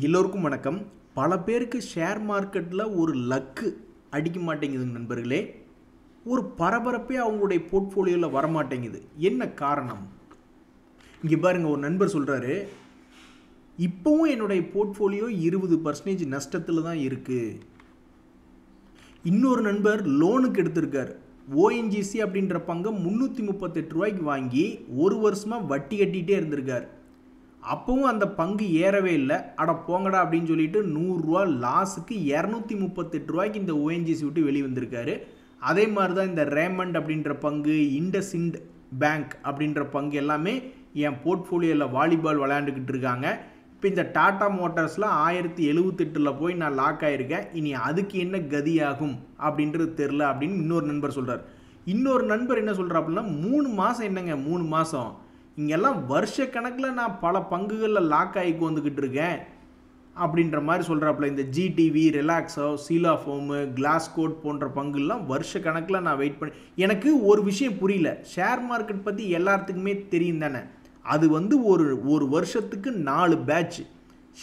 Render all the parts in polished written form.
எல்லோருக்கும் வணக்கம். பல பேருக்கு ஷேர் மார்க்கெட்டில் ஒரு லக்கு அடிக்க மாட்டேங்குதுங்க நண்பர்களே. ஒரு பரபரப்பே அவங்களுடைய போர்ட்ஃபோலியோவில் வரமாட்டேங்குது. என்ன காரணம்? இங்கே பாருங்கள், ஒரு நண்பர் சொல்கிறாரு, இப்போவும் என்னுடைய போர்ட்ஃபோலியோ 20% நஷ்டத்தில் தான் இருக்குது. இன்னொரு நண்பர் லோனுக்கு எடுத்திருக்கார். ஓஎன்ஜிசி அப்படின்ற பங்கை 338 ரூபாய்க்கு வாங்கி ஒரு வருஷமாக வட்டி கட்டிகிட்டே இருந்திருக்கார். அப்பவும் அந்த பங்கு ஏறவே இல்லை. அட போங்கடா அப்படின்னு சொல்லிட்டு 100 ரூபா லாஸுக்கு 238 ரூபாய்க்கு இந்த ஓஎன்ஜிசி விட்டு வெளியே வந்திருக்காரு. அதே மாதிரி தான் இந்த ரேமண்ட் அப்படின்ற பங்கு, இண்டஸ்இண்ட் பேங்க் அப்படின்ற பங்கு எல்லாமே என் போர்ட்ஃபோலியோவில் வாலிபால் விளையாண்டுக்கிட்டு இருக்காங்க. இப்போ இந்த டாடா மோட்டார்ஸில் 1078 போய் நான் லாக் ஆகிருக்கேன். இனி அதுக்கு என்ன கதியாகும் அப்படின்றது தெரில அப்படின்னு இன்னொரு நண்பர் சொல்கிறார். இன்னொரு நண்பர் என்ன சொல்கிறாப்புன்னா, 3 மாதம் என்னங்க 3 மாதம், இங்கெல்லாம் வருஷ கணக்கில் நான் பல பங்குகளில் லாக் ஆகி வந்துக்கிட்டு இருக்கேன் அப்படின்ற மாதிரி சொல்கிறாப்புல. இந்த ஜிடிவி, ரிலாக்ஸோ, சீலா ஃபோமு, கிளாஸ் கோட் போன்ற பங்குலாம் வருஷ கணக்கில் நான் வெயிட் பண்ணி. எனக்கு ஒரு விஷயம் புரியல. ஷேர் மார்க்கெட் பற்றி எல்லாத்துக்குமே தெரியும் தானே. அது ஒரு வருஷத்துக்கு 4 பேட்ச்.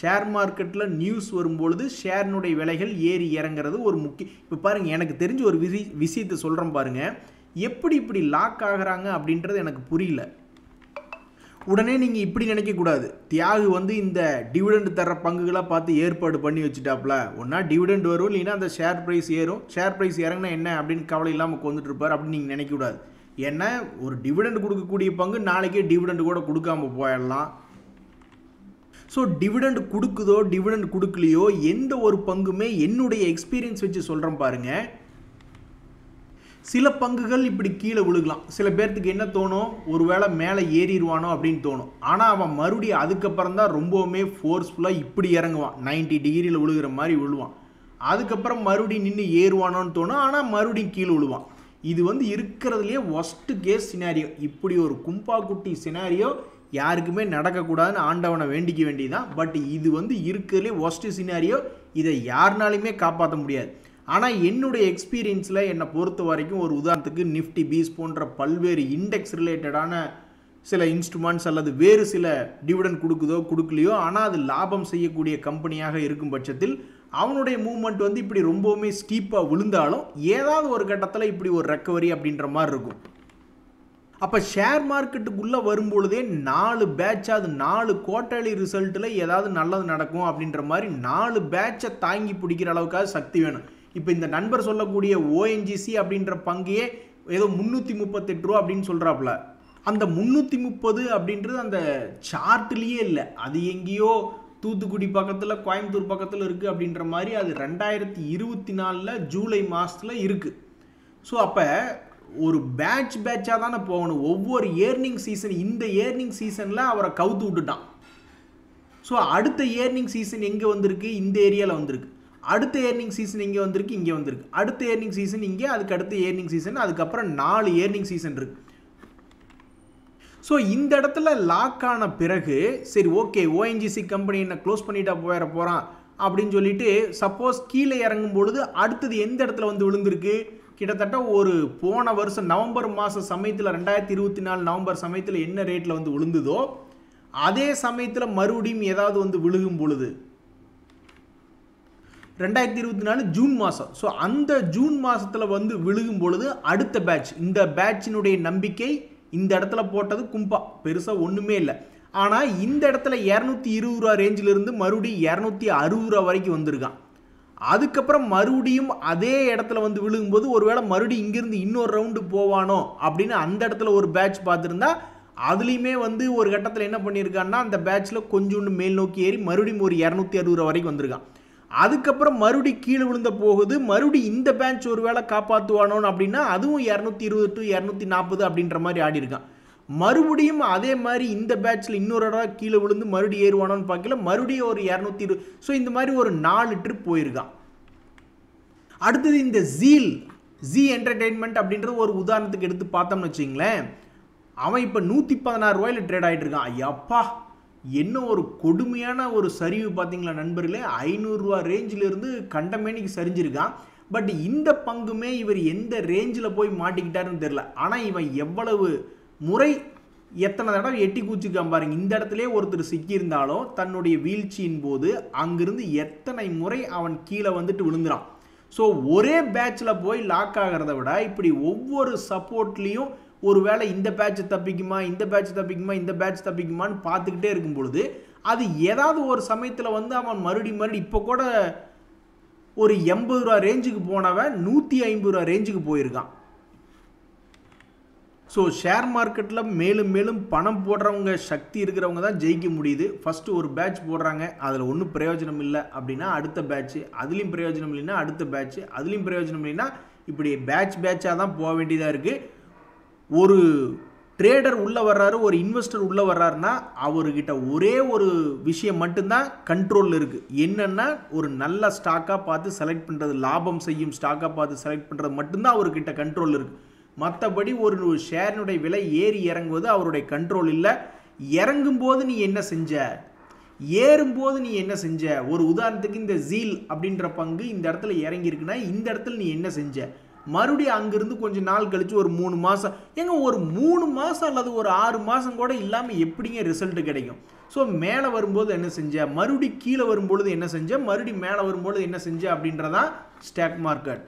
ஷேர் மார்க்கெட்டில் நியூஸ் வரும்பொழுது ஷேர்னுடைய விலைகள் ஏறி இறங்குறது ஒரு முக்கிய. இப்போ பாருங்கள், எனக்கு தெரிஞ்ச ஒரு விஷயத்தை சொல்கிறேன் பாருங்கள். எப்படி இப்படி லாக் ஆகுறாங்க அப்படின்றது எனக்கு புரியல. உடனே நீங்கள் இப்படி நினைக்கக்கூடாது. தியாகு இந்த டிவிடெண்ட் தர்ற பங்குகளாக பார்த்து ஏற்பாடு பண்ணி வச்சுட்டாப்புல. ஒன்றா டிவிடெண்ட் வரும், இல்லைன்னா அந்த ஷேர் ப்ரைஸ் ஏறும். ஷேர் ப்ரைஸ் இறங்கினா என்ன அப்படின்னு கவலை இல்லாமல் வந்துட்டு இருப்பார் அப்படின்னு நீங்கள் நினைக்கக்கூடாது. ஏன்னா ஒரு டிவிடெண்ட் கொடுக்கக்கூடிய பங்கு நாளைக்கே டிவிடெண்ட் கூட கொடுக்காம போயிடலாம். ஸோ டிவிடெண்ட் கொடுக்குதோ டிவிடெண்ட் கொடுக்கலையோ எந்த ஒரு பங்குமே என்னுடைய எக்ஸ்பீரியன்ஸ் வச்சு சொல்கிறேன் பாருங்கள். சில பங்குகள் இப்படி கீழே விழுகலாம். சில பேர்த்துக்கு என்ன தோணும், ஒருவேளை மேலே ஏறிடுவானோ அப்படின்னு தோணும். ஆனால் அவன் மறுபடியும் அதுக்கப்புறம் தான் ரொம்பவுமே ஃபோர்ஸ்ஃபுல்லாக இப்படி இறங்குவான். 90 டிகிரியில் விழுகிற மாதிரி விழுவான். அதுக்கப்புறம் மறுபடியும் நின்று ஏறுவானோன்னு தோணும். ஆனால் மறுபடியும் கீழே விழுவான். இது இருக்கிறதுலையே ஒஸ்ட்டு கேஸ் சினாரியோ. இப்படி ஒரு கும்பா குட்டி சினாரியோ யாருக்குமே நடக்கக்கூடாதுன்னு ஆண்டவனை வேண்டிக்க வேண்டியதான். பட் இது இருக்கிறதுலே ஒஸ்ட்டு சினாரியோ. இதை யாருனாலுமே காப்பாற்ற முடியாது. ஆனால் என்னுடைய எக்ஸ்பீரியன்ஸில் என்னை பொறுத்த வரைக்கும், ஒரு உதாரணத்துக்கு நிஃப்டி பீஸ் போன்ற பல்வேறு இண்டெக்ஸ் ரிலேட்டடான சில இன்ஸ்ட்ருமெண்ட்ஸ் அல்லது வேறு சில டிவிடெண்ட் கொடுக்குதோ கொடுக்கலையோ, ஆனால் அது லாபம் செய்யக்கூடிய கம்பெனியாக இருக்கும் பட்சத்தில் அவனுடைய மூவ்மெண்ட் இப்படி ரொம்பவுமே ஸ்டீப்பாக விழுந்தாலும் ஏதாவது ஒரு கட்டத்தில் இப்படி ஒரு ரெக்கவரி அப்படின்ற மாதிரி இருக்கும். அப்போ ஷேர் மார்க்கெட்டுக்குள்ளே வரும்பொழுதே 4 பேட்ச், அது 4 குவார்ட்டர்லி ரிசல்ட்டில் ஏதாவது நல்லது நடக்கும் அப்படின்ற மாதிரி 4 பேட்சை தாங்கி பிடிக்கிற அளவுக்காக சக்தி வேணும். இப்போ இந்த நண்பர் சொல்லக்கூடிய ஓஎன்ஜிசி அப்படின்ற பங்கையே ஏதோ 338 ரூபா அப்படின்னு சொல்கிறாப்புல. அந்த 330 அப்படின்றது அந்த சார்ட்லேயே இல்லை. அது எங்கேயோ தூத்துக்குடி பக்கத்தில், கோயம்புத்தூர் பக்கத்தில் இருக்குது அப்படின்ற மாதிரி. அது 2024 ஜூலை மாதத்தில் இருக்குது. ஸோ அப்போ ஒரு பேட்சாக தானே போகணும். ஒவ்வொரு ஏர்னிங் சீசன், இந்த ஏர்னிங் சீசனில் அவரை கவுத்து விட்டுட்டான். ஸோ அடுத்த ஏர்னிங் சீசன் எங்கே வந்திருக்கு? இந்த ஏரியாவில் வந்திருக்கு. அடுத்த ஏர்னிங் சீசன் இங்கே வந்திருக்கு, இங்கே வந்திருக்கு. அடுத்த ஏர்னிங் சீசன் இங்கே, அதுக்கு அடுத்த ஏர்னிங் சீசன், அதுக்கப்புறம் 4 ஏர்னிங் சீசன் இருக்கு. ஸோ இந்த இடத்துல லாக் ஆன பிறகு சரி ஓகே, ஓஎன்ஜிசி கம்பெனி என்ன க்ளோஸ் பண்ணிட்டா போகிறான் அப்படின்னு சொல்லிட்டு சப்போஸ் கீழே இறங்கும் பொழுது அடுத்தது எந்த இடத்துல விழுந்திருக்கு? கிட்டத்தட்ட ஒரு போன வருஷம் நவம்பர் மாத சமயத்தில், 2024 நவம்பர் சமயத்தில் என்ன ரேட்டில் விழுந்ததோ அதே சமயத்தில் மறுபடியும் ஏதாவது விழுகும் பொழுது 2024 ஜூன் மாதம். ஸோ அந்த ஜூன் மாதத்தில் விழுகும் பொழுது அடுத்த பேட்ச், இந்த பேட்சினுடைய நம்பிக்கை இந்த இடத்துல போட்டது கும்பா பெருசாக ஒன்றுமே இல்லை. ஆனால் இந்த இடத்துல 220 ரூபா ரேஞ்சிலிருந்து மறுபடியும் 260 ரூபா வரைக்கும் வந்திருக்கான். அதுக்கப்புறம் மறுபடியும் அதே இடத்துல விழுகும்போது ஒருவேளை மறுபடியும் இங்கிருந்து இன்னொரு ரவுண்டு போவானோ அப்படின்னு அந்த இடத்துல ஒரு பேட்ச் பார்த்துருந்தா, அதுலேயுமே ஒரு கட்டத்தில் என்ன பண்ணியிருக்கான்னா, அந்த பேட்சில் கொஞ்சோண்டு மேல் நோக்கி ஏறி மறுபடியும் ஒரு 260 ரூபா வரைக்கும் வந்திருக்கான். அதுக்கப்புறம் மறுபடியும் கீழே விழுந்த போகுது. மறுபடியும் இந்த பேட்ச் ஒரு வேளை காப்பாற்றுவானோன்னு அப்படின்னா அதுவும் 220 to 240 அப்படின்ற மாதிரி ஆடி இருக்கான். மறுபடியும் அதே மாதிரி இந்த பேட்சில் இன்னொரு இடம் கீழே விழுந்து மறுபடியும் ஏறுவானோன்னு பார்க்கல, மறுபடியும் ஒரு 220. ஸோ இந்த மாதிரி ஒரு 4 ட்ரிப் போயிருக்கான். அடுத்தது இந்த ஜீ என்டர்டெயின்மெண்ட் அப்படின்றது ஒரு உதாரணத்துக்கு எடுத்து பார்த்தோம்னு வச்சிங்களேன். அவன் இப்போ 116 ரூபாயில் ட்ரேட் ஆகிட்டு இருக்கான். ஐயாப்பா, என்ன ஒரு கொடுமையான ஒரு சரிவு பார்த்தீங்களா நண்பர்களே. 500 ரூபா ரேஞ்சிலிருந்து கண்டமேனிக்கு சரிஞ்சிருக்கான். பட் இந்த பங்குமே இவர் எந்த ரேஞ்சில் போய் மாட்டிக்கிட்டாருன்னு தெரில. ஆனால் இவன் எவ்வளவு முறை எத்தனை தடவை எட்டி கூச்சிக்காம பாருங்க. இந்த இடத்துலயே ஒருத்தர் சிக்கியிருந்தாலும் தன்னுடைய வீழ்ச்சியின் போது அங்கிருந்து எத்தனை முறை அவன் கீழே வந்துட்டு விழுந்துறான். ஸோ ஒரே பேட்சில் போய் லாக் ஆகிறத விட இப்படி ஒவ்வொரு சப்போர்ட்லேயும் ஒருவேளை இந்த பேட்ச் தப்பிக்குமா, இந்த பேட்ச் தப்பிக்குமா, இந்த பேட்ச் தப்பிக்குமான்னு பார்த்துக்கிட்டே இருக்கும் பொழுது அது ஏதாவது ஒரு சமயத்தில் வந்து அவன் மறுபடி இப்போ கூட ஒரு 80 ரூபா ரேஞ்சுக்கு போனவன் 150 ரூபா ரேஞ்சுக்கு போயிருக்கான். ஸோ ஷேர் மார்க்கெட்டில் மேலும் மேலும் பணம் போடுறவங்க சக்தி இருக்கிறவங்க தான் ஜெயிக்க முடியுது. ஃபஸ்ட்டு ஒரு பேட்ச் போடுறாங்க, அதில் ஒன்றும் பிரயோஜனம் இல்லை அப்படின்னா அடுத்த பேட்ச்சு, அதுலேயும் பிரயோஜனம் இல்லைன்னா அடுத்த பேட்ச்சு, அதுலேயும் பிரயோஜனம் இல்லைன்னா இப்படி பேட்சாக தான் போக வேண்டியதாக இருக்குது. ஒரு ட்ரேடர் உள்ளே வர்றாரு, ஒரு இன்வெஸ்டர் உள்ளே வர்றாருன்னா அவர்கிட்ட ஒரே ஒரு விஷயம் மட்டும்தான் கண்ட்ரோலில் இருக்குது. என்னென்னா ஒரு நல்ல ஸ்டாக்காக பார்த்து செலக்ட் பண்ணுறது, லாபம் செய்யும் ஸ்டாக்காக பார்த்து செலக்ட் பண்ணுறது மட்டும்தான் அவர்கிட்ட கண்ட்ரோல் இருக்குது. மற்றபடி ஒரு ஷேரினுடைய விலை ஏறி இறங்குவது அவருடைய கண்ட்ரோல் இல்லை. இறங்கும்போது நீ என்ன செஞ்ச, ஏறும்போது நீ என்ன செஞ்ச. ஒரு உதாரணத்துக்கு இந்த ஜீல் அப்படின்ற பங்கு இந்த இடத்துல இறங்கியிருக்குன்னா இந்த இடத்துல நீ என்ன செஞ்ச. மறுபடியும் அங்கிருந்து கொஞ்சம் நாள் கழிச்சு ஒரு 3 மாதம், ஒரு 3 மாதம் அல்லது ஒரு 6 மாதம் கூட இல்லாமல் எப்படிங்க ரிசல்ட் கிடைக்கும். ஸோ மேலே வரும்போது என்ன செஞ்ச, மறுபடியும் கீழே வரும்பொழுது என்ன செஞ்ச, மறுபடியும் மேலே வரும்பொழுது என்ன செஞ்ச அப்படின்றதான் ஸ்டாக் மார்க்கெட்.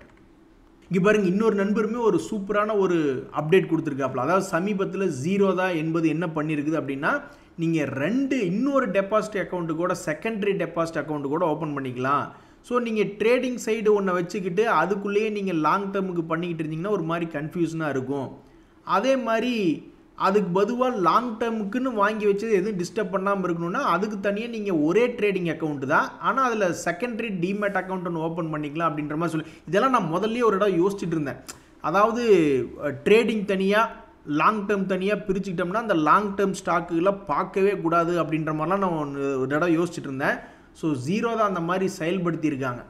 இங்கே பாருங்கள், இன்னொரு நண்பருமே ஒரு சூப்பரான ஒரு அப்டேட் கொடுத்துருக்காப்புல. அதாவது சமீபத்தில் ஜீரோதா என்பது என்ன பண்ணியிருக்குது அப்படின்னா, நீங்கள் இன்னொரு டெபாசிட் அக்கௌண்ட்டு கூட செகண்டரி டெபாசிட் அக்கௌண்ட்டு கூட ஓப்பன் பண்ணிக்கலாம். ஸோ நீங்கள் ட்ரேடிங் சைடு ஒன்றை வச்சுக்கிட்டு அதுக்குள்ளேயே நீங்கள் லாங் டேர்முக்கு பண்ணிக்கிட்டு இருந்தீங்கன்னா ஒரு மாதிரி கன்ஃபியூஷனாக இருக்கும். அதே மாதிரி அதுக்கு பொதுவாக லாங் டேர்முக்குன்னு வாங்கி வச்சது எதுவும் டிஸ்டர்ப் பண்ணாமல் இருக்கணும்னா அதுக்கு தனியாக நீங்கள் ஒரே ட்ரேடிங் அக்கௌண்ட்டு தான், ஆனால் அதில் செகண்டரி டிமேட் அக்கௌண்ட் ஒன்று ஓப்பன் பண்ணிக்கலாம் அப்படின்ற மாதிரி சொல்லி இதெல்லாம் நான் முதல்ல ஒரு இடம் யோசிச்சுட்டு இருந்தேன். அதாவது ட்ரேடிங் தனியாக லாங் டேர்ம் தனியாக பிரிச்சுக்கிட்டோம்னா அந்த லாங் டேர்ம் ஸ்டாக்குகளை பார்க்கவே கூடாது அப்படின்ற மாதிரிலாம் நான் ஒரு இடம் யோசிச்சுட்டு இருந்தேன். ஸோ ஜீரோ தான் அந்த மாதிரி செயல்படுத்தியிருக்காங்க.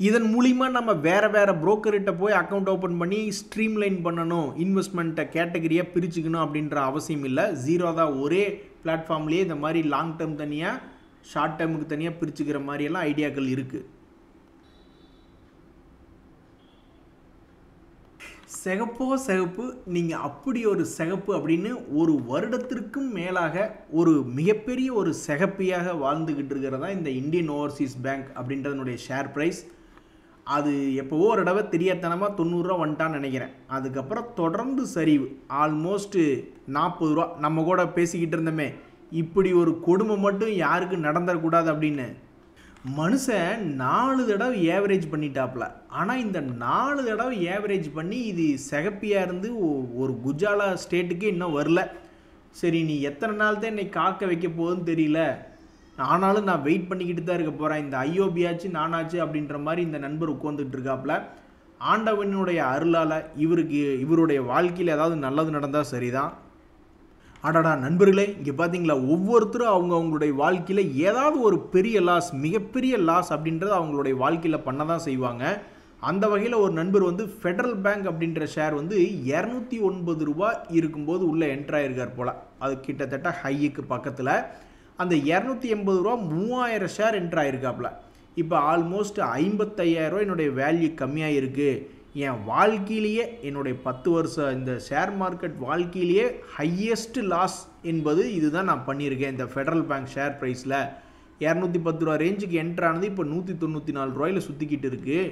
இதன் மூலிமா நம்ம வேறு புரோக்கர்கிட்ட போய் அக்கௌண்ட் ஓப்பன் பண்ணி ஸ்ட்ரீம்லைன் பண்ணணும், இன்வெஸ்ட்மெண்ட்டை கேட்டகரியாக பிரிச்சுக்கணும் அப்படின்ற அவசியம் இல்லை. ஜீரோ தான் ஒரே பிளாட்ஃபார்ம்லேயே இந்த மாதிரி லாங் டேர்ம் தனியாக ஷார்ட் டேர்முக்கு தனியாக பிரிச்சுக்கிற மாதிரியெல்லாம் ஐடியாக்கள் இருக்குது. சிகப்பு நீங்கள் அப்படி ஒரு சிகப்பு அப்படின்னு ஒரு வருடத்திற்கும் மேலாக ஒரு மிகப்பெரிய ஒரு சிகப்பியாக வாழ்ந்துக்கிட்டு இருக்கிறதா இந்த இந்தியன் ஓவர்சீஸ் பேங்க் அப்படின்றதனுடைய ஷேர் ப்ரைஸ். அது எப்போவோ ஒரு தடவை தெரியாதனமாக 90 ரூபா வந்துட்டான்னு நினைக்கிறேன். அதுக்கப்புறம் தொடர்ந்து சரிவு ஆல்மோஸ்ட் 40 ரூபா. நம்ம கூட பேசிக்கிட்டு இருந்தோமே இப்படி ஒரு கொடுமை மட்டும் யாருக்கும் நடந்துடக்கூடாது அப்படின்னு. மனுஷன் 4 தடவை ஏவரேஜ் பண்ணிட்டாப்புல. ஆனால் இந்த 4 தடவை ஏவரேஜ் பண்ணி இது சிகப்பியாக இருந்து ஒரு குஜாலா ஸ்டேட்டுக்கே இன்னும் வரல. சரி, நீ எத்தனை நாள் தான் என்னை காக்க வைக்க போகுதுன்னு தெரியல, ஆனாலும் நான் வெயிட் பண்ணிக்கிட்டு தான் இருக்க போகிறேன், இந்த ஐஓபியாச்சு நானாச்சு அப்படின்ற மாதிரி இந்த நண்பர் உட்காந்துட்டு இருக்காப்புல. ஆண்டவனுடைய அருளால் இவருடைய வாழ்க்கையில் ஏதாவது நல்லது நடந்தால் சரிதான். அடடா நண்பர்களே, இங்கே பார்த்தீங்களா, ஒவ்வொருத்தரும் அவங்களுடைய வாழ்க்கையில் ஏதாவது ஒரு பெரிய லாஸ், மிகப்பெரிய லாஸ் அப்படின்றத அவங்களுடைய வாழ்க்கையில் பண்ண தான் செய்வாங்க. அந்த வகையில் ஒரு நண்பர் வந்து ஃபெடரல் பேங்க் அப்படின்ற ஷேர் வந்து 209 ரூபா இருக்கும்போது உள்ளே என்ட்ராயிருக்கார் போல். அது கிட்டத்தட்ட ஹைக்கு பக்கத்தில். அந்த 280 ரூபா 3000 ஷேர் என்ட்ராயிருக்காப்புல. இப்போ ஆல்மோஸ்ட் 55,000 ரூபா என்னுடைய வேல்யூ கம்மியாக இருக்குது. என் வாழ்க்கையிலேயே என்னுடைய 10 வருஷம் இந்த ஷேர் மார்க்கெட் வாழ்க்கையிலேயே ஹையஸ்ட் லாஸ் என்பது இதுதான் நான் பண்ணியிருக்கேன். இந்த ஃபெடரல் பேங்க் ஷேர் ப்ரைஸில் 210 ரூபா ரேஞ்சுக்கு என்ட்ரானது இப்போ 194 ரூபாயில் சுற்றிக்கிட்டு இருக்குது.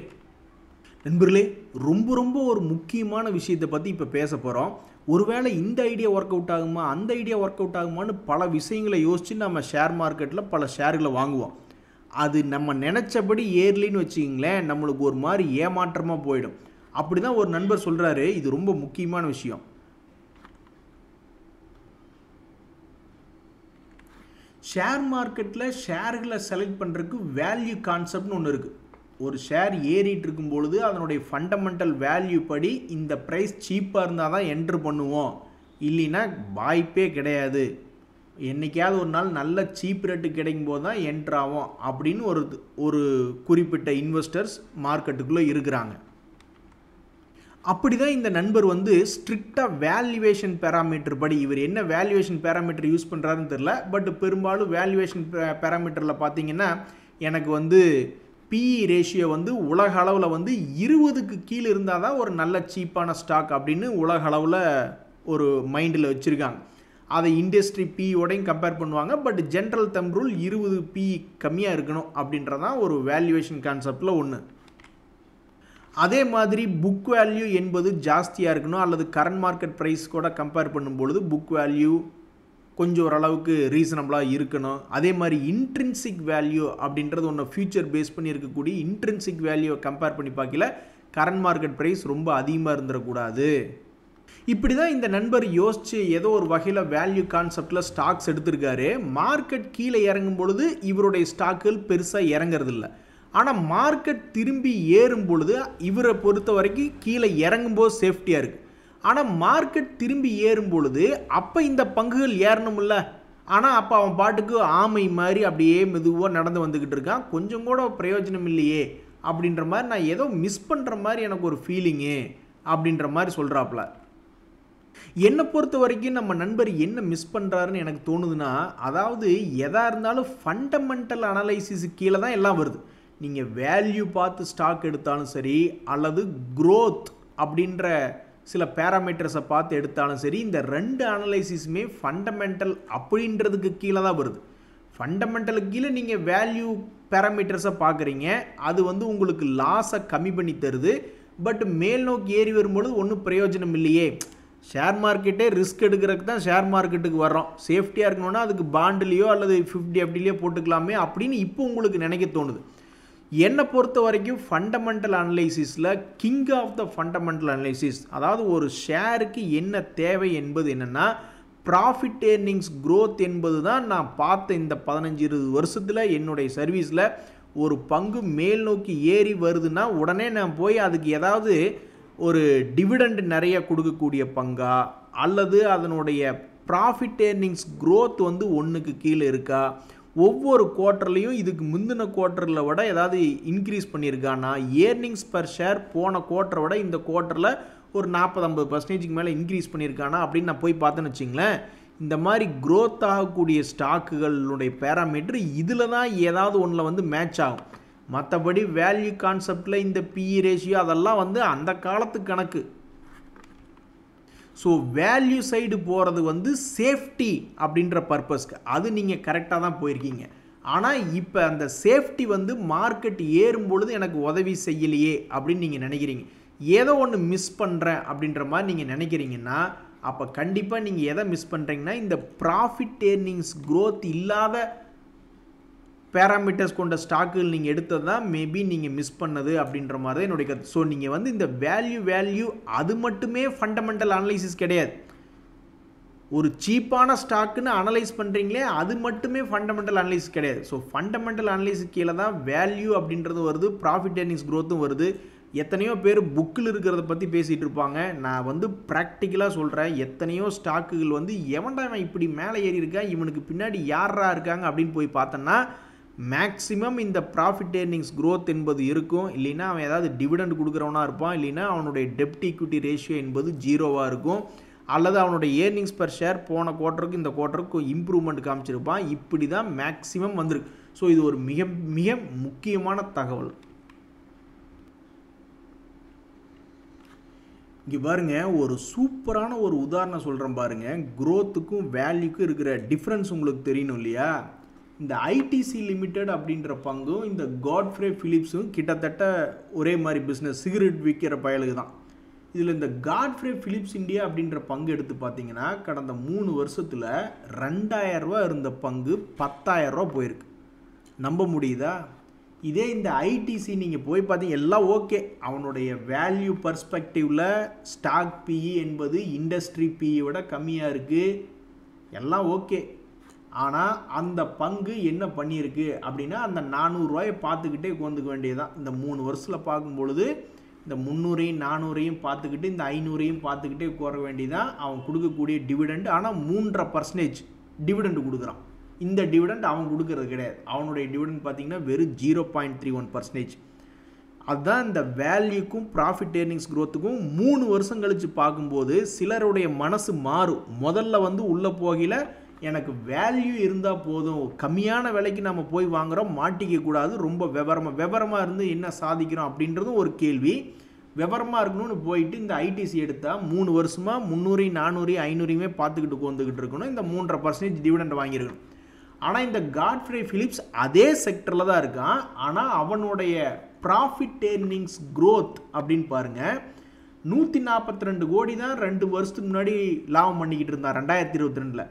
நண்பர்களே, ரொம்ப ஒரு முக்கியமான விஷயத்தை பற்றி இப்போ பேச போகிறோம். ஒருவேளை இந்த ஐடியா ஒர்க் அவுட் ஆகுமா, அந்த ஐடியா ஒர்க் அவுட் ஆகுமான்னு பல விஷயங்களை யோசித்து நம்ம ஷேர் மார்க்கெட்டில் பல ஷேர்களை வாங்குவோம். அது நம்ம நினச்சபடி ஏர்லின்னு வச்சுக்கிங்களேன், நம்மளுக்கு ஒரு மாதிரி ஏமாற்றமாக போயிடும். அப்படி தான் ஒரு நண்பர் சொல்கிறாரு, இது ரொம்ப முக்கியமான விஷயம். ஷேர் மார்க்கெட்டில் ஷேர்களை செலக்ட் பண்ணுறதுக்கு வேல்யூ கான்செப்ட்னு ஒன்று இருக்குது. ஒரு ஷேர் ஏறிட்டு இருக்கும் பொழுது அதனுடைய ஃபண்டமெண்டல் வேல்யூ படி இந்த ப்ரைஸ் சீப்பாக இருந்தால் தான் என்ட்ரு பண்ணுவோம், இல்லைன்னா வாய்ப்பே கிடையாது. என்றைக்காவது ஒரு நாள் நல்ல சீப் ரேட்டு கிடைக்கும் போது தான் என்ட்ரு ஆகும் அப்படின்னு ஒரு குறிப்பிட்ட இன்வெஸ்டர்ஸ் மார்க்கெட்டுக்குள்ளே இருக்கிறாங்க. அப்படி தான் இந்த நண்பர் வந்து ஸ்ட்ரிக்டாக வேல்யூவேஷன் பேராமீட்டர் படி, இவர் என்ன வேல்யூவேஷன் பேராமீட்டர் யூஸ் பண்ணுறாருன்னு தெரில, பட் பெரும்பாலும் வேல்யூவேஷன் பேராமீட்டரில் பார்த்தீங்கன்னா எனக்கு வந்து பிஇ ரேஷியோ வந்து உலக அளவில் வந்து 20க்கு கீழே இருந்தால் தான் ஒரு நல்ல சீப்பான ஸ்டாக் அப்படின்னு உலக அளவில் ஒரு மைண்டில் வச்சுருக்காங்க. அதை இண்டஸ்ட்ரி பியோடையும் கம்பேர் பண்ணுவாங்க. But general thumb rule 20 P கம்மியாக இருக்கணும் அப்படின்றதான் ஒரு வேல்யூவேஷன் கான்செப்டில் ஒன்று. அதே மாதிரி புக் வேல்யூ என்பது ஜாஸ்தியாக இருக்கணும், அல்லது கரண்ட் மார்க்கெட் ப்ரைஸ் கூட கம்பேர் பண்ணும்பொழுது புக் வேல்யூ கொஞ்சம் ஓரளவுக்கு ரீசனபிளாக இருக்கணும். அதே மாதிரி இன்ட்ரின்சிக் வேல்யூ அப்படின்றது ஒன்று ஃபியூச்சர் பேஸ் பண்ணி இருக்கக்கூடிய இன்ட்ரின்சிக் வேல்யூவை கம்பேர் பண்ணி பார்க்கல கரண்ட் மார்க்கெட் ப்ரைஸ் ரொம்ப அதிகமாக இருந்துடக்கூடாது. இப்படி தான் இந்த நண்பர் யோசித்து ஏதோ ஒரு வகையில் வேல்யூ கான்செப்டில் ஸ்டாக்ஸ் எடுத்திருக்காரு. மார்க்கெட் கீழே இறங்கும் பொழுது இவருடைய ஸ்டாக்குகள் பெருசாக இறங்குறதில்ல. ஆனால் மார்க்கெட் திரும்பி ஏறும் பொழுது இவரை பொறுத்த வரைக்கும் கீழே இறங்கும்போது சேஃப்டியாக இருக்குது. ஆனால் மார்க்கெட் திரும்பி ஏறும் பொழுது அப்போ இந்த பங்குகள் ஏறணும்ல. ஆனால் அப்போ அவன் பாட்டுக்கு ஆமை மாதிரி அப்படியே மெதுவாக நடந்து வந்துக்கிட்டு இருக்கான். கொஞ்சம் கூட பிரயோஜனம் இல்லையே அப்படின்ற மாதிரி, நான் ஏதோ மிஸ் பண்ணுற மாதிரி எனக்கு ஒரு ஃபீலிங்கு அப்படின்ற மாதிரி சொல்கிறாப்புல. என்னை பொறுத்த வரைக்கும் நம்ம நண்பர் என்ன மிஸ் பண்ணுறாருன்னு எனக்கு தோணுதுன்னா, அதாவது எதாக இருந்தாலும் ஃபண்டமெண்டல் அனலைசிஸு கீழே தான் எல்லாம் வருது. நீங்கள் வேல்யூ பார்த்து ஸ்டாக் எடுத்தாலும் சரி, அல்லது க்ரோத் அப்படின்ற சில பேராமீட்டர்ஸை பார்த்து எடுத்தாலும் சரி, இந்த 2 அனலைசிஸுமே ஃபண்டமெண்டல் அப்படின்றதுக்கு கீழே தான் வருது. ஃபண்டமெண்டலுக்கு கீழே நீங்கள் வேல்யூ பேராமீட்டர்ஸை பார்க்குறீங்க, அது வந்து உங்களுக்கு லாஸை கம்மி பண்ணி தருது. பட் மேல் நோக்கி ஏறி வரும்பொழுது ஒன்றும் பிரயோஜனம் இல்லையே. ஷேர் மார்க்கெட்டே ரிஸ்க் எடுக்கிறதுக்கு தான் ஷேர் மார்க்கெட்டுக்கு வர்றோம். சேஃப்டியாக இருக்கணும்னா அதுக்கு பாண்டுலேயோ அல்லது 50 FDலையோ போட்டுக்கலாமே அப்படின்னு இப்போ உங்களுக்கு நினைக்க தோணுது. என்னை பொறுத்த வரைக்கும் ஃபண்டமெண்டல் அனலைசிஸில் king of the fundamental analysis, அதாவது ஒரு ஷேருக்கு என்ன தேவை என்பது என்னென்னா ப்ராஃபிட் ஏர்னிங்ஸ் க்ரோத் என்பது தான் நான் பார்த்த இந்த 15-20 வருஷத்தில் என்னுடைய சர்வீஸில். ஒரு பங்கு மேல் நோக்கி ஏறி வருதுன்னா உடனே நான் போய் அதுக்கு ஏதாவது ஒரு டிவிடெண்ட் நிறைய கொடுக்கக்கூடிய பங்கா, அல்லது அதனுடைய ப்ராஃபிட் ஏர்னிங்ஸ் க்ரோத் வந்து 1க்கு கீழே இருக்கா, ஒவ்வொரு குவார்ட்டர்லையும் இதுக்கு முந்தின குவார்ட்டரில் விட ஏதாவது இன்க்ரீஸ் பண்ணியிருக்கானா, ஏர்னிங்ஸ் பர் ஷேர் போன குவார்ட்டரை விட இந்த குவார்ட்டரில் ஒரு 40-50% மேலே இன்க்ரீஸ் பண்ணியிருக்கானா அப்படின்னு நான் போய் பார்த்தேன்னு வச்சிங்களேன். இந்த மாதிரி க்ரோத் ஆகக்கூடிய ஸ்டாக்குகளுடைய பேராமீட்டர் இதில் தான் ஏதாவது ஒன்றில் வந்து மேட்ச் ஆகும். மற்றபடி வேல்யூ கான்செப்டில் இந்த பிஇ ரேஷியோ அதெல்லாம் வந்து அந்த காலத்து கணக்கு. ஸோ வேல்யூ சைடு போகிறது வந்து சேஃப்டி அப்படின்ற பர்பஸ்க்கு அது நீங்கள் கரெக்டாக தான் போயிருக்கீங்க. ஆனால் இப்போ அந்த சேஃப்டி வந்து மார்க்கெட் ஏறும் பொழுது எனக்கு உதவி செய்யலையே அப்படின்னு நீங்கள் நினைக்கிறீங்க, ஏதோ ஒன்று மிஸ் பண்ணுறேன் அப்படின்ற மாதிரி நீங்கள் நினைக்கிறீங்கன்னா, அப்போ கண்டிப்பாக நீங்கள் எதை மிஸ் பண்ணுறீங்கன்னா இந்த ப்ராஃபிட் ஏர்னிங்ஸ் க்ரோத் இல்லாத பேராமீட்டர்ஸ் கொண்ட ஸ்டாக்குகள் நீங்கள் எடுத்தது தான் மேபி நீங்கள் மிஸ் பண்ணது அப்படின்ற மாதிரி தான் என்னுடைய கருத்து. ஸோ நீங்கள் வந்து இந்த வேல்யூ அது மட்டுமே ஃபண்டமெண்டல் அனலைசிஸ் கிடையாது. ஒரு சீப்பான ஸ்டாக்குன்னு அனலைஸ் பண்ணுறீங்களே அது மட்டுமே ஃபண்டமெண்டல் அனலைசிஸ் கிடையாது. ஸோ ஃபண்டமெண்டல் அனலைசிஸ் கீழே தான் வேல்யூ அப்படின்றது வருது, ப்ராஃபிட் ஏர்னிங்ஸ் க்ரோத்தும் வருது. எத்தனையோ பேர் புக்கில் இருக்கிறத பற்றி பேசிகிட்டு இருப்பாங்க. நான் வந்து ப்ராக்டிக்கலாக சொல்கிறேன், எத்தனையோ ஸ்டாக்குகள் வந்து எவன்டா இவன் இப்படி மேலே ஏறி இருக்கா, இவனுக்கு பின்னாடி யாரா இருக்காங்க அப்படின்னு போய் பார்த்தோன்னா மேக்ஸிமம் இந்த ப்ராஃபிட் ஏர்னிங்ஸ் க்ரோத் என்பது இருக்கும். இல்லைன்னா அவன் ஏதாவது டிவிடெண்ட் கொடுக்குறவனா இருப்பான், இல்லைன்னா அவனுடைய டெப்ட் ஈக்விட்டி ரேஷியோ என்பது 0வாக இருக்கும், அல்லது அவனுடைய ஏர்னிங்ஸ் பர் ஷேர் போன குவார்ட்டருக்கு இந்த குவார்ட்டருக்கு இம்ப்ரூவ்மெண்ட் காமிச்சிருப்பான். இப்படி தான் மேக்ஸிமம் வந்திருக்கு. ஸோ இது ஒரு மிக மிக முக்கியமான தகவல். இங்கே பாருங்கள், ஒரு சூப்பரான ஒரு உதாரணம் சொல்கிறேன் பாருங்கள். க்ரோத்துக்கும் வேல்யூக்கும் இருக்கிற டிஃப்ரென்ஸ் உங்களுக்கு தெரியணும் இல்லையா? இந்த ஐடிசி லிமிடெட் அப்படின்ற பங்கும் இந்த காட்ஃப்ரே பிலிப்ஸும் கிட்டத்தட்ட ஒரே மாதிரி பிஸ்னஸ், சிகரெட் விற்கிற பயலுக்கு தான். இதில் இந்த காட்ஃப்ரே பிலிப்ஸ் இந்தியா அப்படின்ற பங்கு எடுத்து பார்த்தீங்கன்னா கடந்த 3 வருஷத்தில் 2000 ரூபா இருந்த பங்கு 10,000 ரூபா போயிருக்கு. நம்ப முடியுதா? இதே இந்த ஐடிசி நீங்கள் போய் பார்த்தீங்க எல்லாம் ஓகே, அவனுடைய வேல்யூ பர்ஸ்பெக்டிவில் ஸ்டாக் பிஇ என்பது இண்டஸ்ட்ரி பிஇ விட கம்மியாக இருக்குது, எல்லாம் ஓகே. ஆனால் அந்த பங்கு என்ன பண்ணியிருக்கு அப்படின்னா அந்த 400 ரூபாயை பார்த்துக்கிட்டே உட்காந்துக்க வேண்டியதுதான். இந்த 3 வருஷத்தில் பார்க்கும் பொழுது இந்த 300ஐயும் 400ஐயும் பார்த்துக்கிட்டு இந்த 500ஐயும் பார்த்துக்கிட்டே உட்கார வேண்டியதான் அவன் கொடுக்கக்கூடிய டிவிடெண்ட். ஆனால் 3.5% டிவிடெண்ட் கொடுக்குறான். இந்த டிவிடெண்ட் அவன் கொடுக்கறது கிடையாது. அவனுடைய டிவிடெண்ட் பார்த்தீங்கன்னா வெறும் 0.31%. அதுதான் இந்த வேல்யூக்கும் ப்ராஃபிட் ஏர்னிங்ஸ் க்ரோத்துக்கும் 3 வருஷம் கழித்து பார்க்கும்போது சிலருடைய மனசு மாறும். முதல்ல வந்து உள்ளே போகையில் எனக்கு வேல்யூ இருந்தால் போதும், கம்மியான விலைக்கு நம்ம போய் வாங்குகிறோம், மாட்டிக்க கூடாது, ரொம்ப விவரமாக இருந்து என்ன சாதிக்கிறோம் அப்படின்றதும் ஒரு கேள்வி. விவரமாக இருக்கணும்னு போயிட்டு இந்த ஐடிசி எடுத்தால் 3 வருஷமாக 300 400 500 பார்த்துக்கிட்டு வந்துக்கிட்டு இருக்கணும். இந்த 3.5% டிவிடெண்ட் வாங்கியிருக்கணும். ஆனால் இந்த காட்ஃப்ரே பிலிப்ஸ் அதே செக்டரில் தான் இருக்கான். ஆனால் அவனுடைய ப்ராஃபிட் ஏர்னிங்ஸ் க்ரோத் அப்படின்னு பாருங்கள், 142 கோடி தான் 2 வருஷத்துக்கு முன்னாடி லாபம் பண்ணிக்கிட்டு இருந்தான் 2022.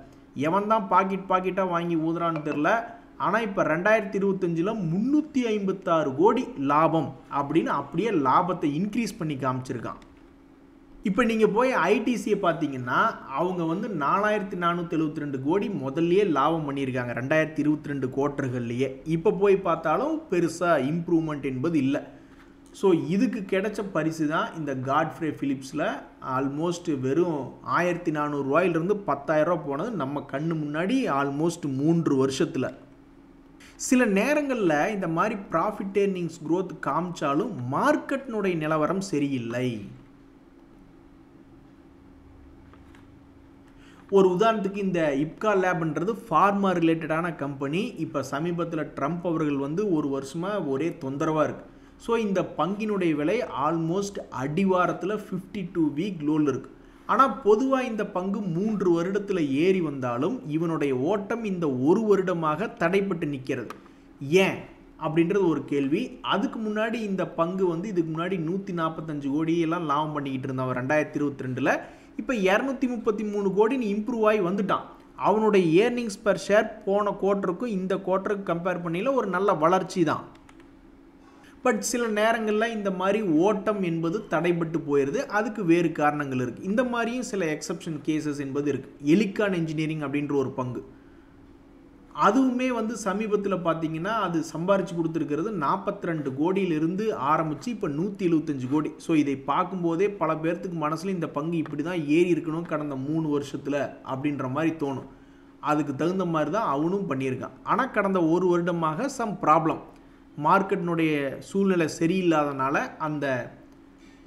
எவன் தான் பாக்கெட்டாக வாங்கி ஊதுறான்னு தெரில. ஆனால் இப்போ 2025 356 கோடி லாபம் அப்படின்னு அப்படியே லாபத்தை இன்க்ரீஸ் பண்ணி காமிச்சிருக்கான். இப்போ நீங்கள் போய் ஐடிசியை பார்த்தீங்கன்னா அவங்க வந்து 4472 கோடி முதல்லையே லாபம் பண்ணியிருக்காங்க 2022 குவார்ட்டர்கள்லையே. இப்போ போய் பார்த்தாலும் பெருசாக இம்ப்ரூவ்மெண்ட் என்பது இல்லை. ஸோ இதுக்கு கிடைச்ச பரிசு தான் இந்த காட்ஃப்ரே பிலிப்ஸில் ஆல்மோஸ்ட் வெறும் 1400 ரூபாயிலிருந்து 10,000 ரூபா போனது நம்ம கண்ணு முன்னாடி ஆல்மோஸ்ட் 3 வருஷத்தில். சில நேரங்களில் இந்த மாதிரி ப்ராஃபிட் ஏர்னிங்ஸ் க்ரோத் காமிச்சாலும் மார்க்கெட்னுடைய நிலவரம் சரியில்லை. ஒரு உதாரணத்துக்கு இந்த இப்கா லேப்ன்றது ஃபார்மா ரிலேட்டடான கம்பெனி. இப்போ சமீபத்தில் ட்ரம்ப் அவர்கள் வந்து ஒரு வருஷமாக ஒரே தொந்தரவாக இருக்குது. ஸோ இந்த பங்கினுடைய விலை ஆல்மோஸ்ட் அடிவாரத்தில் 52 வீக் லோவில் இருக்குது. ஆனால் பொதுவாக இந்த பங்கு 3 வருடத்தில் ஏறி வந்தாலும் இவனுடைய ஓட்டம் இந்த ஒரு வருடமாக தடைப்பட்டு நிற்கிறது. ஏன் அப்படின்றது ஒரு கேள்வி. அதுக்கு முன்னாடி இந்த பங்கு வந்து இதுக்கு முன்னாடி 145 கோடியெல்லாம் லாபம் பண்ணிக்கிட்டு இருந்தான் 2022. இப்போ 233 கோடின்னு இம்ப்ரூவ் ஆகி வந்துட்டான். அவனுடைய ஏர்னிங்ஸ் பர் ஷேர் போன குவார்ட்டருக்கும் இந்த குவார்ட்டருக்கு கம்பேர் பண்ணல ஒரு நல்ல வளர்ச்சி தான். பட் சில நேரங்களில் இந்த மாதிரி ஓட்டம் என்பது தடைபட்டு போயிடுது. அதுக்கு வேறு காரணங்கள் இருக்குது. இந்த மாதிரியும் சில எக்ஸப்ஷன் கேசஸ் என்பது இருக்குது. எலிகான் இன்ஜினியரிங் அப்படின்ற ஒரு பங்கு, அதுவுமே வந்து சமீபத்தில் பார்த்தீங்கன்னா அது சம்பாரித்து கொடுத்துருக்கிறது 42 கோடியிலிருந்து ஆரம்பித்து இப்போ 175 கோடி. ஸோ இதை பார்க்கும்போதே பல பேர்த்துக்கு மனசில் இந்த பங்கு இப்படி தான் ஏறி இருக்கணும் கடந்த 3 வருஷத்தில் அப்படின்ற மாதிரி தோணும். அதுக்கு தகுந்த மாதிரி தான் அவனும் பண்ணியிருக்கான். ஆனால் கடந்த ஒரு வருடமாக சம் ப்ராப்ளம், மார்க்கெட்டினுடைய சூழ்நிலை சரியில்லாதனால அந்த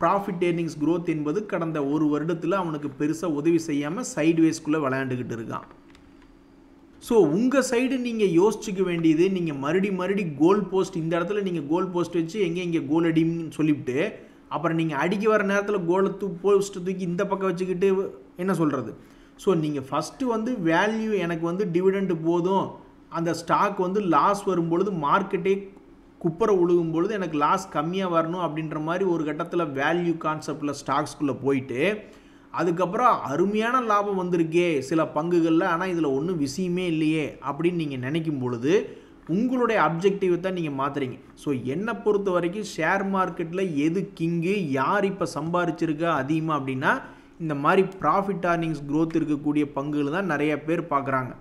ப்ராஃபிட் ஏர்னிங்ஸ் க்ரோத் என்பது கடந்த ஒரு வருடத்தில் அவனுக்கு பெருசாக உதவி செய்யாமல் சைட்வேஸ்குள்ளே விளையாண்டுக்கிட்டு இருக்கான். ஸோ உங்கள் சைடு நீங்கள் யோசிச்சுக்க வேண்டியது, நீங்கள் மறுபடி கோல் போஸ்ட் இந்த இடத்துல நீங்கள் கோல் போஸ்ட் வச்சு எங்கே கோல் அடின்னு சொல்லிவிட்டு அப்புறம் நீங்கள் அடிக்க வர நேரத்தில் கோலை போஸ்ட்டு தூக்கி இந்த பக்கம் வச்சுக்கிட்டு என்ன சொல்கிறது. ஸோ நீங்கள் ஃபஸ்ட்டு வந்து வேல்யூ, எனக்கு வந்து டிவிடெண்ட் போதும், அந்த ஸ்டாக் வந்து லாஸ் வரும்பொழுது மார்க்கெட்டே குப்பரை உழுகும் பொழுது எனக்கு லாஸ் கம்மியாக வரணும் அப்படின்ற மாதிரி ஒரு கட்டத்தில் வேல்யூ கான்செப்டில் ஸ்டாக்ஸ்குள்ளே போயிட்டு அதுக்கப்புறம் அருமையான லாபம் வந்திருக்கே சில பங்குகளில், ஆனால் இதில் ஒன்றும் விஷயமே இல்லையே அப்படின்னு நீங்கள் நினைக்கும் பொழுது உங்களுடைய அப்ஜெக்டிவை தான் நீங்கள் மாற்றுறீங்க. ஸோ என்னை பொறுத்த வரைக்கும் ஷேர் மார்க்கெட்டில் எது கிங்கு, யார் இப்போ சம்பாரிச்சிருக்கா அதிகமாக அப்படின்னா இந்த மாதிரி ப்ராஃபிட் ஏர்னிங்ஸ் க்ரோத் இருக்கக்கூடிய பங்குகள் தான் நிறைய பேர் பார்க்குறாங்க.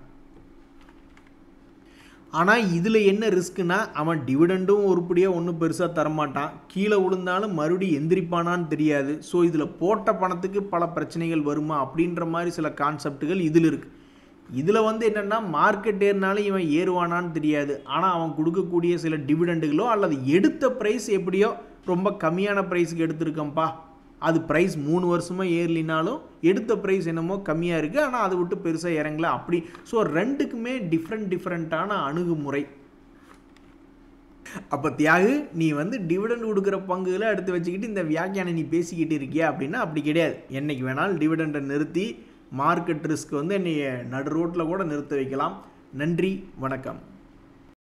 ஆனால் இதில் என்ன ரிஸ்க்குனா அவன் டிவிடெண்டும் உருப்படியாக ஒன்றும் பெருசாக தரமாட்டான், கீழே விழுந்தாலும் மறுபடியும் எந்திரிப்பானான்னு தெரியாது. ஸோ இதில் போட்ட பணத்துக்கு பல பிரச்சனைகள் வருமா அப்படின்ற மாதிரி சில கான்செப்டுகள் இதில் இருக்குது. இதில் வந்து என்னென்னா மார்க்கெட் ஏறினாலும் இவன் ஏறுவானான்னு தெரியாது. ஆனால் அவன் கொடுக்கக்கூடிய சில டிவிடெண்டுகளோ அல்லது எடுத்த ப்ரைஸ் எப்படியோ ரொம்ப கம்மியான ப்ரைஸுக்கு எடுத்திருக்கேன்ப்பா, அது ப்ரைஸ் 3 வருஷமாக ஏறலினாலும் எடுத்த ப்ரைஸ் என்னமோ கம்மியாக இருக்குது, ஆனால் அதை விட்டு பெருசாக இறங்கல அப்படி. ஸோ ரெண்டுக்குமே டிஃப்ரெண்ட்டான அணுகுமுறை. அப்போ தியாகு, நீ வந்து டிவிடெண்ட் கொடுக்குற பங்குகளை எடுத்து வச்சுக்கிட்டு இந்த வியாக்கியானம் நீ பேசிக்கிட்டு இருக்கியா அப்படின்னா அப்படி கிடையாது. என்றைக்கு வேணாலும் டிவிடெண்டை நிறுத்தி மார்க்கெட் ரிஸ்க் வந்து என்னை நடு ரோட்டில் கூட நிறுத்த வைக்கலாம். நன்றி, வணக்கம்.